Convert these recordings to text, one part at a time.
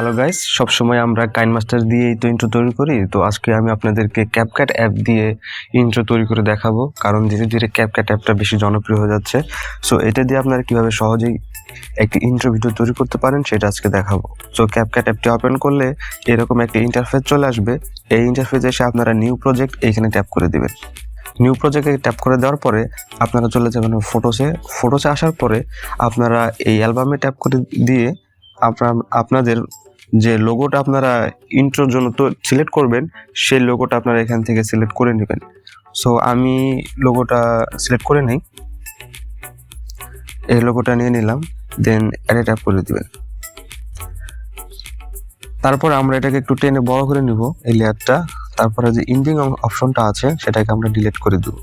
Hello guys, সবসময় আমরা KineMaster দিয়েই তো ইন্ট্রো তৈরি করি। তো আজকে আমি আপনাদেরকে ক্যাপকাট অ্যাপ দিয়ে ইন্ট্রো তৈরি করে দেখাবো, কারণ ধীরে ধীরে ক্যাপকাট অ্যাপটা বেশি জনপ্রিয় হয়ে যাচ্ছে। সো এটা দিয়ে আপনারা কিভাবে সহজেই একটি ইন্ট্রো ভিডিও তৈরি করতে পারেন সেটা আজকে দেখাবো। সো ক্যাপকাট অ্যাপটি ওপেন করলে এরকম একটা ইন্টারফেস চলে আসবে। এই ইন্টারফেসে এসে আপনারা নিউ প্রজেক্ট এইখানে ট্যাপ করে দিবেন। নিউ প্রজেক্টে ট্যাপ করে দেওয়ার পরে আপনারা চলে যাবেন ফটোসে আসার পরে আপনারা এই অ্যালবামে ট্যাপ করে দিয়ে আপনাদের যে লোগোটা আপনারা ইন্ট্রোর জন্য তো সিলেক্ট করবেন, সেই লোগোটা আপনারা এখান থেকে সিলেক্ট করে নেবেন। সো আমি লোগোটা সিলেক্ট করে নেই, এই লোগোটা নিয়ে নিলাম, দেন অ্যাডে ট্যাপ করে দিবেন। তারপর আমরা এটাকে একটু টেনে বড় করে নিব এই লেয়ারটা। তারপরে যে ইন্ডিং অপশনটা আছে সেটাকে আমরা ডিলিট করে দেব।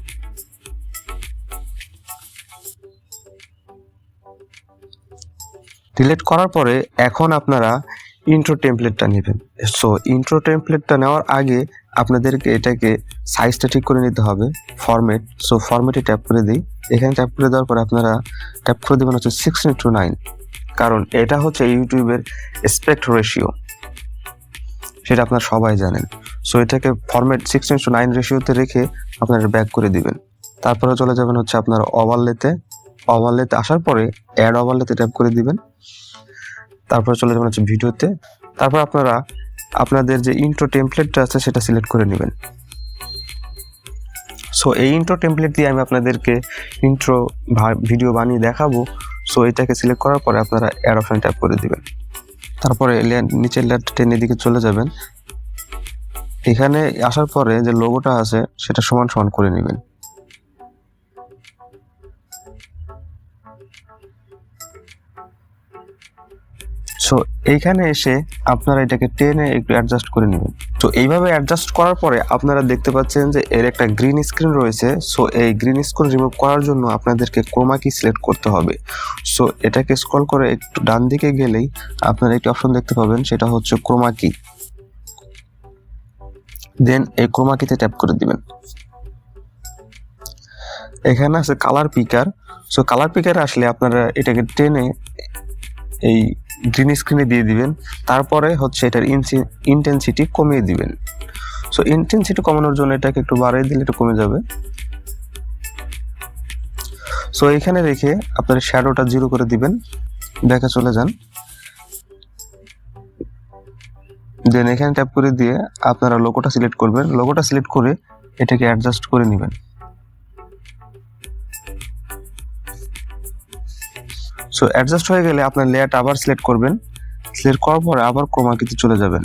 ডিলিট করার পরে এখন আপনারা ইন্ট্রো টেমপ্লেটটা নেবেন। সো ইন্ট্রো টেমপ্লেটটা নেওয়ার আগে আপনাদেরকে এটাকে সাইজটা ঠিক করে নিতে হবে, ফরম্যাট। সো ফরম্যাটে ট্যাপ করে দিই। এখানে ট্যাপ করে দেওয়ার পরে আপনারা ট্যাপ করে দেবেন হচ্ছে 16:9, কারণ এটা হচ্ছে ইউটিউবের অ্যাসপেক্ট রেশিও, সেটা আপনারা সবাই জানেন। সো এটাকে ফরম্যাট 16:9 রেশিওতে রেখে আপনারা ব্যাক করে দিবেন। তারপরে চলে যাবেন হচ্ছে আপনার ওভারলেতে আসার পরে অ্যাড ওভারলেতে ট্যাপ করে দিবেন। তারপরে চলে যাবেন হচ্ছে ভিডিওতে। তারপর আপনারা আপনাদের যে ইন্ট্রো টেমপ্লেটটা আছে সেটা সিলেক্ট করে নেবেন। সো এই ইন্ট্রো টেমপ্লেট দিয়ে আমি আপনাদেরকে ইন্ট্রো ভিডিও বানিয়ে দেখাবো। সো এটাকে সিলেক্ট করার পরে আপনারা অ্যাড অপশন ট্যাপ করে দিবেন। তারপরে নিচের লেয়ারটা টেনে দিকে চলে যাবেন। এখানে আসার পরে যে লোগোটা আছে সেটা সমান সমান করে নেবেন। সো এইখানে এসে আপনারা এটাকে টেনে একটু অ্যাডজাস্ট করে নেবেন। তো এইভাবে অ্যাডজাস্ট করার পরে আপনারা দেখতে পাচ্ছেন যে এর একটা গ্রিন স্ক্রিন রয়েছে। সো এই গ্রিন স্ক্রিন রিমুভ করার জন্য আপনাদেরকে ক্রোমা কি সিলেক্ট করতে হবে। সো এটাকে স্ক্রল করে একটু ডান দিকে গেলেই আপনারা একটি অপশন দেখতে পাবেন, সেটা হচ্ছে ক্রোমা কি। দেন এই ক্রোমা কিতে ট্যাপ করে দিবেন। এখানে আছে কালার পিকার। সো কালার পিকারে আসলে আপনারা এটাকে টেনে এই গ্রিন স্ক্রিনে দিয়ে দিবেন। তারপরে হচ্ছে এটার ইন্টেন্সিটি কমিয়ে দিবেন। সো ইন্টেন্সিটি কমানোর জন্য এটাকে একটু বাড়িয়ে দিলে একটু কমে যাবে। সো এখানে রেখে আপনার শ্যাডোটা 0 করে দিবেন, দেখে চলে যান। দেন এখানে ট্যাপ করে দিয়ে আপনারা লোগোটা সিলেক্ট করবেন। লোগোটা সিলেক্ট করে এটাকে অ্যাডজাস্ট করে নেবেন। সো অ্যাডজাস্ট হয়ে গেলে আপনার লেয়ারটা আবার সিলেক্ট করবেন। সিলেক্ট করার পরে আবার ক্রোমা কিতে চলে যাবেন।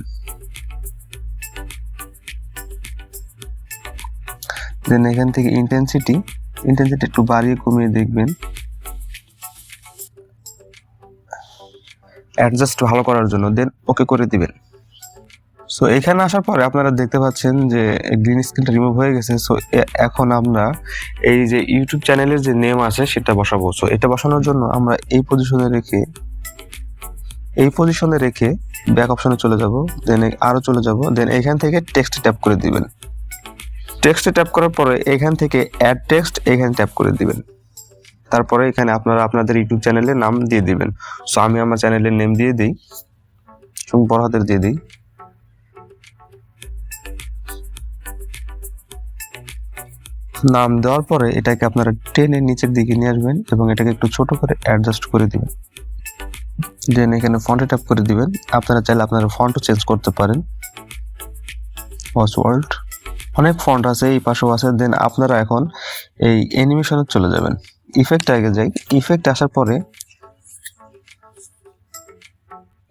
দেন এখান থেকে ইন্টেন্সিটি একটু বাড়িয়ে কমিয়ে দেখবেন, অ্যাডজাস্ট ভালো করার জন্য। দেন ওকে করে দিবেন। সো এখানে আসার পরে আপনারা দেখতে পাচ্ছেন যে গ্রিন স্ক্রিনটা রিমুভ হয়ে গেছে। সো এখন আমরা এই যে ইউটিউব চ্যানেলের যে নেম আছে সেটা বসাবো। সো এটা বসানোর জন্য আমরা এই পজিশনে রেখে ব্যাক অপশনে চলে যাব, দেন আরো চলে যাব। দেন এখান থেকে টেক্সট ট্যাপ করে দিবেন। টেক্সটে ট্যাপ করার পরে এখান থেকে অ্যাড টেক্সট এখানে ট্যাপ করে দিবেন। তারপরে এখানে আপনারা আপনাদের ইউটিউব চ্যানেলের নাম দিয়ে দিবেন। সো আমি আমার চ্যানেলের নেম দিয়ে দিই, বড় হাতের দিয়ে দিই। নাম দেওয়ার পরে এটাকে আপনারা টেনে নিচের দিকে নিয়ে আসবেন এবং এটাকে একটু ছোট করে অ্যাডজাস্ট করে দিবেন। দেন এখানে ফন্টে ট্যাপ করে দিবেন। আপনারা চাইলে আপনারা ফন্টও চেঞ্জ করতে পারেন। ওয়ার্ল্ড অনেক ফন্ট আছে, এই পাশেও আছে। দেন আপনারা এখন এই অ্যানিমেশনে চলে যাবেন। ইফেক্টে আগে যাই। ইফেক্ট আসার পরে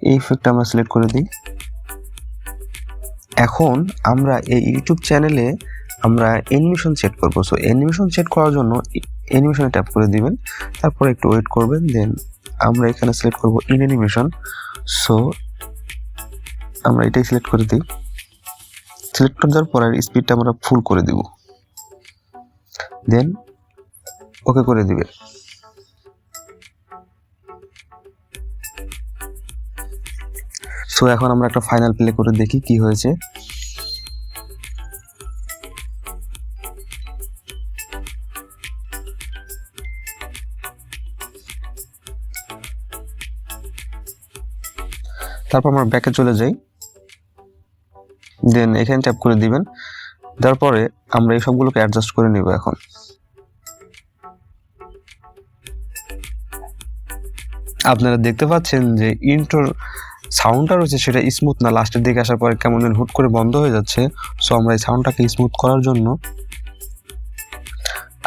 এই ইফেক্টটা আমরা সিলেক্ট করে দিই। এখন আমরা এই ইউটিউব চ্যানেলে আমরা অ্যানিমেশন সেট করব। সো অ্যানিমেশন সেট করার জন্য অ্যানিমেশনে ট্যাপ করে দিবেন। তারপরে একটু ওয়েট করবেন। দেন আমরা এখানে সিলেক্ট করব ইন অ্যানিমেশন। সো আমরা এটাই সিলেক্ট করে দিই। সিলেক্ট করে দেওয়ার পরে স্পিডটা আমরা ফুল করে দিব। দেন ওকে করে দিবেন। সো এখন আমরা একটা ফাইনাল প্লে করে দেখি কি হয়েছে। তারপর আমরা ব্যাকে চলে যাই, দেন এখানে ট্যাপ করে দিবেন। তারপরে আমরা এই সবগুলোকে অ্যাডজাস্ট করে নিব। এখন আপনারা দেখতে পাচ্ছেন যে ইন্ট্রোর সাউন্ডটা রয়েছে সেটা স্মুথ না, লাস্টের দিকে আসার পরে কেমন যেন হুট করে বন্ধ হয়ে যাচ্ছে। সো আমরা এই সাউন্ডটাকে স্মুথ করার জন্য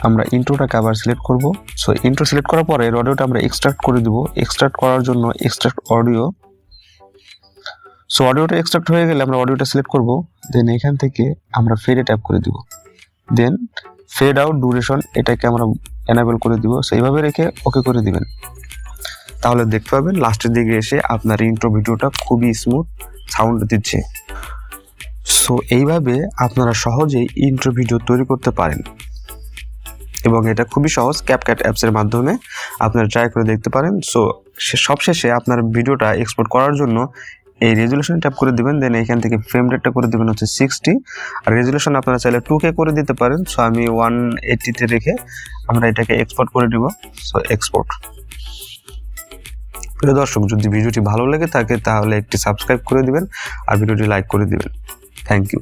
আমরা ইন্ট্রোটাকে আবার সিলেক্ট করব। সো ইন্ট্রো সিলেক্ট করার পরে অডিওটা আমরা এক্সট্রাক্ট করে দিব। এক্সট্রাক্ট করার জন্য এক্সট্রাক্ট অডিও। সো অডিওটা এক্সট্রাক্ট হয়ে গেলে আমরা অডিওটা সিলেক্ট করব, দেন এখান থেকে আমরা ফেডে ট্যাপ করে দিব। দেন ফেড আউট ডিউরেশন এটাকে আমরা এনাবেল করে দিব। সো এইভাবে রেখে ওকে করে দিবেন। তাহলে দেখতে পাবেন লাস্টের দিকে এসে আপনার ইন্ট্রো ভিডিওটা খুবই স্মুথ সাউন্ড দিচ্ছে। সো এইভাবে আপনারা সহজেই ইন্ট্রো ভিডিও তৈরি করতে পারেন এবং এটা খুবই সহজ। ক্যাপকাট অ্যাপসের মাধ্যমে আপনারা ট্রাই করে দেখতে পারেন। সো সবশেষে আপনার ভিডিওটা এক্সপোর্ট করার জন্য এই রেজুলেশন ট্যাপ করে দিবেন। দেন এখান থেকে ফ্রেম রেটটা করে দিবেন হচ্ছে 60, আর রেজুলেশন আপনারা চাইলে 2K করে দিতে পারেন। সো আমি 180-তে রেখে আমরা এটাকে এক্সপোর্ট করে দিব। So export. প্রিয় দর্শক, যদি ভিডিওটি ভালো লেগে থাকে তাহলে একটি সাবস্ক্রাইব করে দিবেন আর ভিডিওটি লাইক করে দিবেন। Thank you.